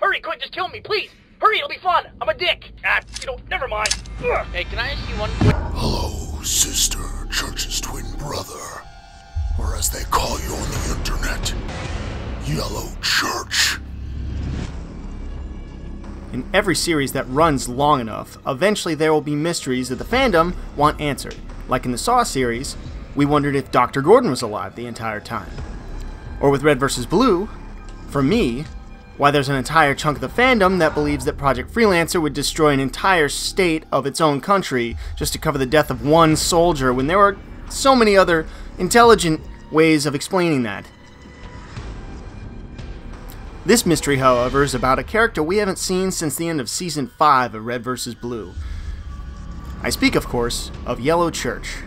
Hurry, quick, just kill me, please! Hurry, it'll be fun! I'm a dick! Never mind. Ugh. Hey, can I ask you one quick... Hello, sister, Church's twin brother. Or as they call you on the internet, Yellow Church. In every series that runs long enough, eventually there will be mysteries that the fandom want answered. Like in the Saw series, we wondered if Dr. Gordon was alive the entire time. Or with Red vs. Blue, for me, why there's an entire chunk of the fandom that believes that Project Freelancer would destroy an entire state of its own country just to cover the death of one soldier when there are so many other intelligent ways of explaining that. This mystery, however, is about a character we haven't seen since the end of Season 5 of Red vs. Blue. I speak, of course, of Yellow Church,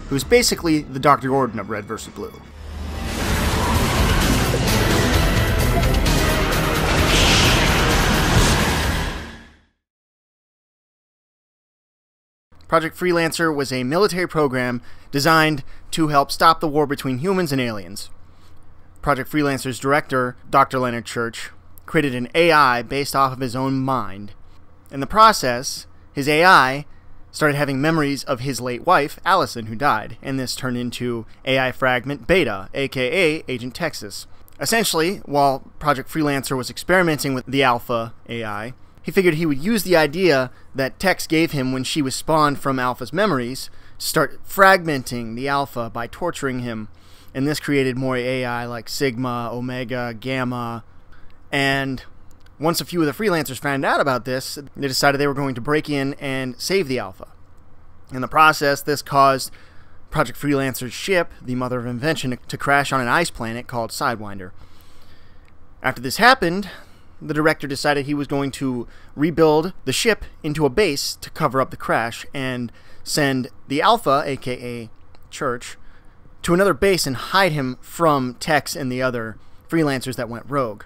who's basically the Dr. Gordon of Red vs. Blue. Project Freelancer was a military program designed to help stop the war between humans and aliens. Project Freelancer's director, Dr. Leonard Church, created an AI based off of his own mind. In the process, his AI started having memories of his late wife, Allison, who died, and this turned into AI Fragment Beta, aka Agent Texas. Essentially, while Project Freelancer was experimenting with the Alpha AI, he figured he would use the idea that Tex gave him when she was spawned from Alpha's memories to start fragmenting the Alpha by torturing him. And this created more AI like Sigma, Omega, Gamma. And once a few of the freelancers found out about this, they decided they were going to break in and save the Alpha. In the process, this caused Project Freelancer's ship, the Mother of Invention, to crash on an ice planet called Sidewinder. After this happened, the director decided he was going to rebuild the ship into a base to cover up the crash and send the Alpha, aka Church, to another base and hide him from Tex and the other freelancers that went rogue.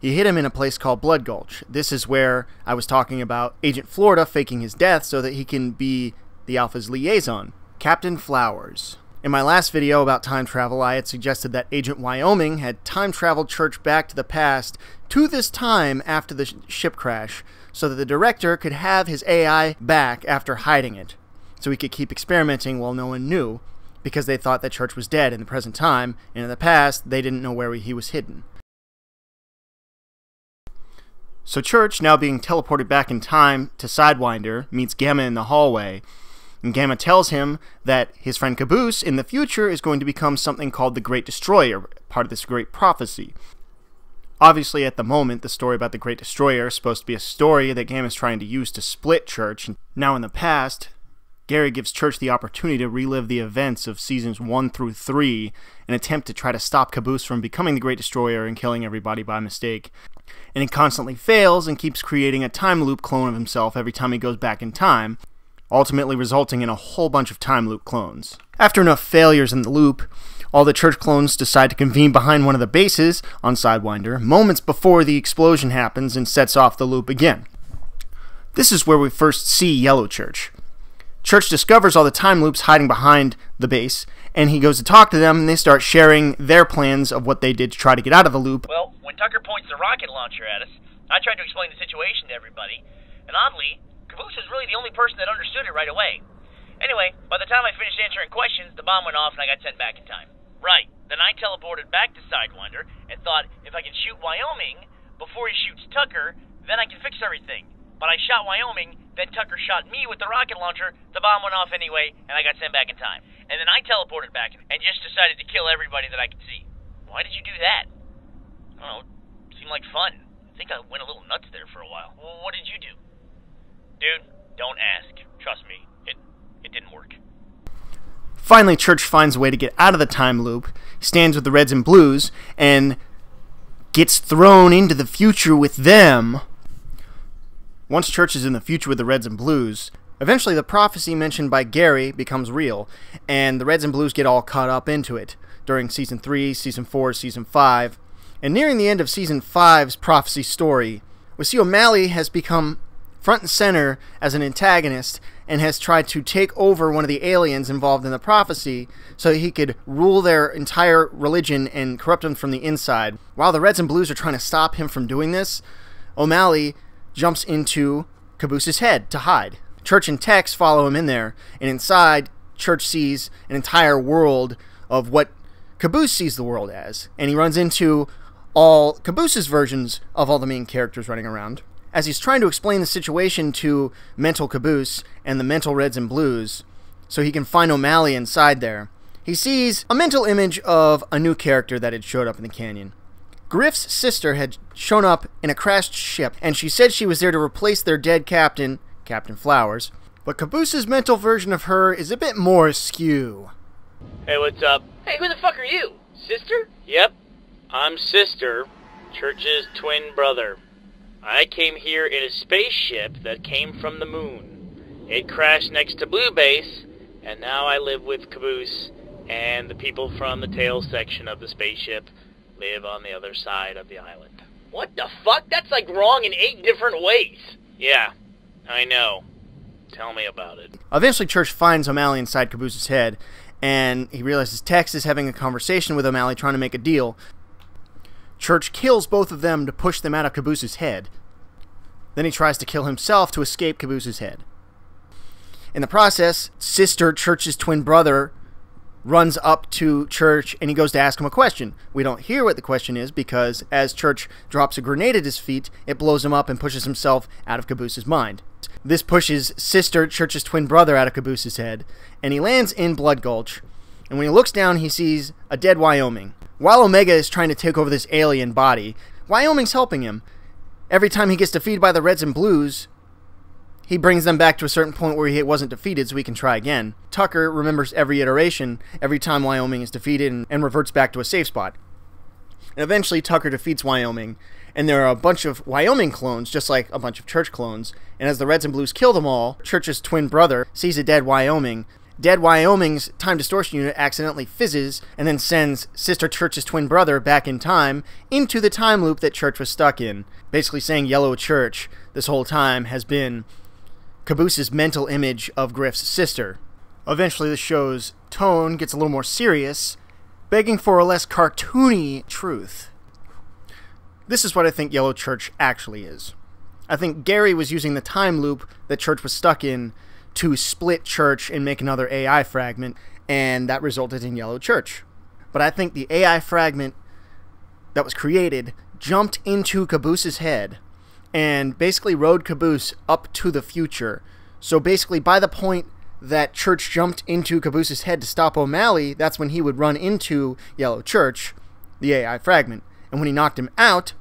He hid him in a place called Blood Gulch. This is where I was talking about Agent Florida faking his death so that he can be the Alpha's liaison, Captain Flowers. In my last video about time travel, I had suggested that Agent Wyoming had time-traveled Church back to the past to this time after the ship crash so that the director could have his AI back after hiding it, so he could keep experimenting while no one knew, because they thought that Church was dead in the present time, and in the past, they didn't know where he was hidden. So Church, now being teleported back in time to Sidewinder, meets Gamma in the hallway, and Gamma tells him that his friend Caboose in the future is going to become something called the Great Destroyer, part of this great prophecy. Obviously, at the moment, the story about the Great Destroyer is supposed to be a story that Gamma is trying to use to split Church. Now in the past, Gary gives Church the opportunity to relive the events of seasons 1 through 3 in an attempt to try to stop Caboose from becoming the Great Destroyer and killing everybody by mistake. And he constantly fails and keeps creating a time loop clone of himself every time he goes back in time, ultimately resulting in a whole bunch of time loop clones. After enough failures in the loop, all the Church clones decide to convene behind one of the bases on Sidewinder moments before the explosion happens and sets off the loop again. This is where we first see Yellow Church. Church discovers all the time loops hiding behind the base, and he goes to talk to them, and they start sharing their plans of what they did to try to get out of the loop. Well, when Tucker points the rocket launcher at us, I tried to explain the situation to everybody, and oddly, Caboose was really the only person that understood it right away. Anyway, by the time I finished answering questions, the bomb went off and I got sent back in time. Right, then I teleported back to Sidewinder and thought if I can shoot Wyoming before he shoots Tucker, then I can fix everything. But I shot Wyoming, then Tucker shot me with the rocket launcher, the bomb went off anyway, and I got sent back in time. And then I teleported back and just decided to kill everybody that I could see. Why did you do that? I don't know, it seemed like fun. I think I went a little nuts there for a while. Well, what did you do? Dude, don't ask. Trust me, it didn't work. Finally, Church finds a way to get out of the time loop, stands with the Reds and Blues, and gets thrown into the future with them. Once Church is in the future with the Reds and Blues, eventually the prophecy mentioned by Gary becomes real, and the Reds and Blues get all caught up into it during Season 3, Season 4, Season 5. And nearing the end of Season 5's prophecy story, we see O'Malley has become front and center as an antagonist and has tried to take over one of the aliens involved in the prophecy so he could rule their entire religion and corrupt them from the inside. While the Reds and Blues are trying to stop him from doing this, O'Malley jumps into Caboose's head to hide. Church and Tex follow him in there, and inside, Church sees an entire world of what Caboose sees the world as, and he runs into all Caboose's versions of all the main characters running around. As he's trying to explain the situation to mental Caboose and the mental Reds and Blues, so he can find O'Malley inside there, he sees a mental image of a new character that had showed up in the canyon. Griff's sister had shown up in a crashed ship, and she said she was there to replace their dead captain, Captain Flowers, but Caboose's mental version of her is a bit more askew. Hey, what's up? Hey, who the fuck are you? Sister? Yep, I'm Sister, Church's twin brother. I came here in a spaceship that came from the moon. It crashed next to Blue Base, and now I live with Caboose, and the people from the tail section of the spaceship live on the other side of the island. What the fuck? That's like wrong in 8 different ways. Yeah, I know. Tell me about it. Eventually, Church finds O'Malley inside Caboose's head, and he realizes Tex is having a conversation with O'Malley trying to make a deal. Church kills both of them to push them out of Caboose's head. Then he tries to kill himself to escape Caboose's head. In the process, Sister, Church's twin brother, runs up to Church and he goes to ask him a question. We don't hear what the question is because as Church drops a grenade at his feet, it blows him up and pushes himself out of Caboose's mind. This pushes Sister, Church's twin brother, out of Caboose's head, and he lands in Blood Gulch. And when he looks down, he sees a dead Wyoming. While Omega is trying to take over this alien body, Wyoming's helping him. Every time he gets defeated by the Reds and Blues, he brings them back to a certain point where he wasn't defeated so he can try again. Tucker remembers every iteration, every time Wyoming is defeated, and reverts back to a safe spot. And eventually Tucker defeats Wyoming, and there are a bunch of Wyoming clones, just like a bunch of Church clones. And as the Reds and Blues kill them all, Church's twin brother sees a dead Wyoming. Dead Wyoming's time distortion unit accidentally fizzes and then sends Sister Church's twin brother back in time into the time loop that Church was stuck in. Basically saying Yellow Church this whole time has been Caboose's mental image of Griff's sister. Eventually the show's tone gets a little more serious, begging for a less cartoony truth. This is what I think Yellow Church actually is. I think Gary was using the time loop that Church was stuck in to split Church and make another AI fragment, and that resulted in Yellow Church. But I think the AI fragment that was created jumped into Caboose's head and basically rode Caboose up to the future. So basically, by the point that Church jumped into Caboose's head to stop O'Malley, that's when he would run into Yellow Church, the AI fragment. And when he knocked him out,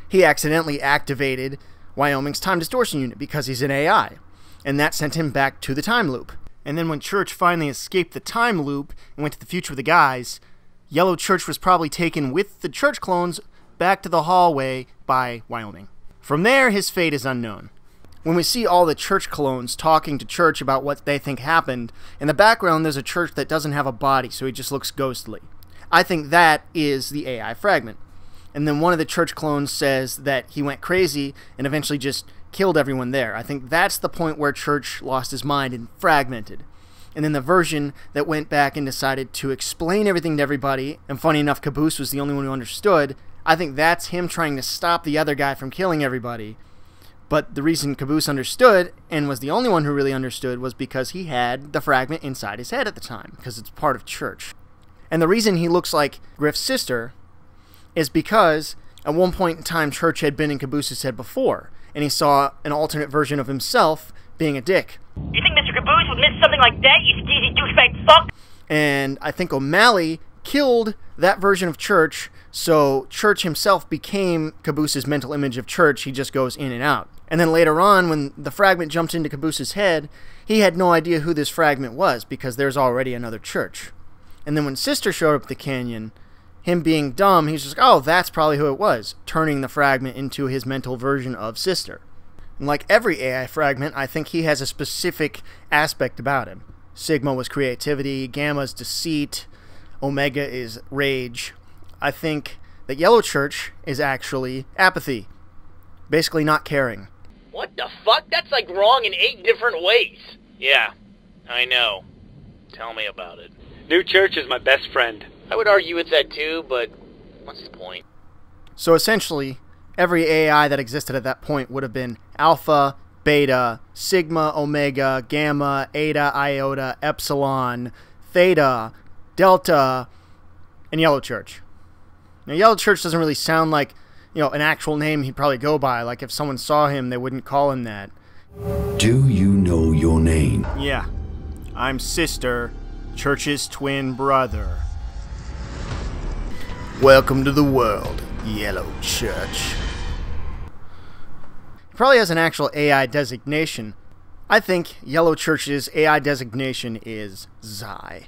he accidentally activated Wyoming's time distortion unit because he's an AI. And that sent him back to the time loop. And then when Church finally escaped the time loop and went to the future with the guys, Yellow Church was probably taken with the Church clones back to the hallway by Wyoming. From there, his fate is unknown. When we see all the Church clones talking to Church about what they think happened, in the background there's a Church that doesn't have a body, so he just looks ghostly. I think that is the AI fragment. And then one of the Church clones says that he went crazy and eventually just killed everyone there. I think that's the point where Church lost his mind and fragmented. And then the version that went back and decided to explain everything to everybody, and funny enough, Caboose was the only one who understood, I think that's him trying to stop the other guy from killing everybody. But the reason Caboose understood, and was the only one who really understood, was because he had the fragment inside his head at the time, because it's part of Church. And the reason he looks like Griff's sister is because at one point in time Church had been in Caboose's head before, and he saw an alternate version of himself being a dick. You think Mr. Caboose would miss something like that, you steezy douchebag fuck? And I think O'Malley killed that version of Church, so Church himself became Caboose's mental image of Church. He just goes in and out. And then later on, when the fragment jumped into Caboose's head, he had no idea who this fragment was, because there's already another Church. And then when Sister showed up at the canyon, him being dumb, he's just like, oh, that's probably who it was, turning the fragment into his mental version of Sister. And like every AI fragment, I think he has a specific aspect about him. Sigma was creativity, Gamma's deceit, Omega is rage. I think that Yellow Church is actually apathy, basically not caring. What the fuck? That's like wrong in 8 different ways. Yeah, I know. Tell me about it. New Church is my best friend. I would argue with that too, but what's the point? So essentially, every AI that existed at that point would have been Alpha, Beta, Sigma, Omega, Gamma, Eta, Iota, Epsilon, Theta, Delta, and Yellow Church. Now, Yellow Church doesn't really sound like, an actual name he'd probably go by. Like, if someone saw him, they wouldn't call him that. Do you know your name? Yeah. I'm Sister, Church's twin brother. Welcome to the world, Yellow Church. He probably has an actual AI designation. I think Yellow Church's AI designation is Xi.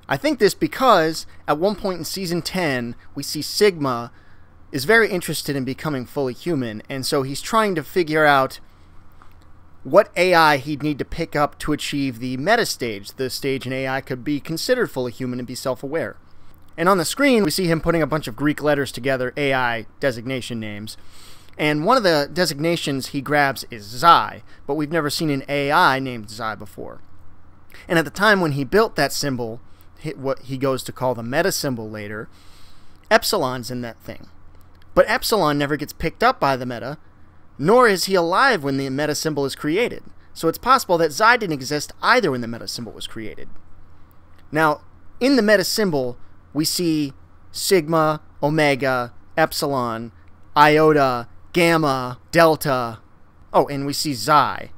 I think this because, at one point in Season 10, we see Sigma is very interested in becoming fully human, and so he's trying to figure out what AI he'd need to pick up to achieve the meta stage, the stage an AI could be considered fully human and be self-aware. And on the screen, we see him putting a bunch of Greek letters together, AI designation names. And one of the designations he grabs is Xi, but we've never seen an AI named Xi before. And at the time when he built that symbol, what he goes to call the meta symbol later, Epsilon's in that thing. But Epsilon never gets picked up by the meta, nor is he alive when the meta symbol is created. So it's possible that Xi didn't exist either when the meta symbol was created. Now, in the meta symbol, we see Sigma, Omega, Epsilon, Iota, Gamma, Delta. Oh, and we see Xi.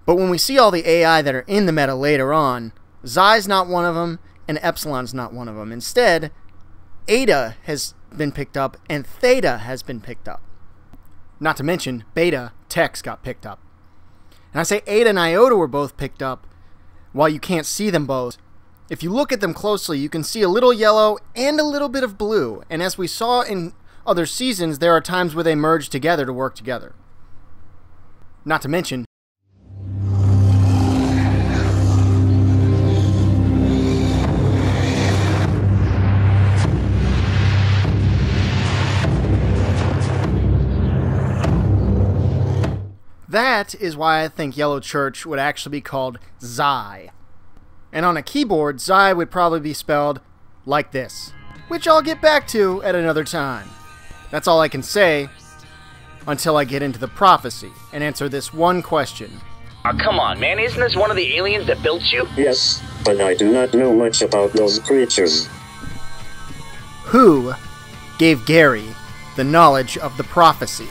But when we see all the AI that are in the meta later on, Xi's not one of them, and Epsilon's not one of them. Instead, Eta has been picked up, and Theta has been picked up. Not to mention, Beta, Tex got picked up. And I say Eta and Iota were both picked up, while you can't see them both. If you look at them closely, you can see a little yellow and a little bit of blue. And as we saw in other seasons, there are times where they merge together to work together. Not to mention, that is why I think Yellow Church would actually be called Xi. And on a keyboard, Xi would probably be spelled like this, which I'll get back to at another time. That's all I can say until I get into the prophecy and answer this one question. Oh, come on, man. Isn't this one of the aliens that built you? Yes, but I do not know much about those creatures. Who gave Gary the knowledge of the prophecy?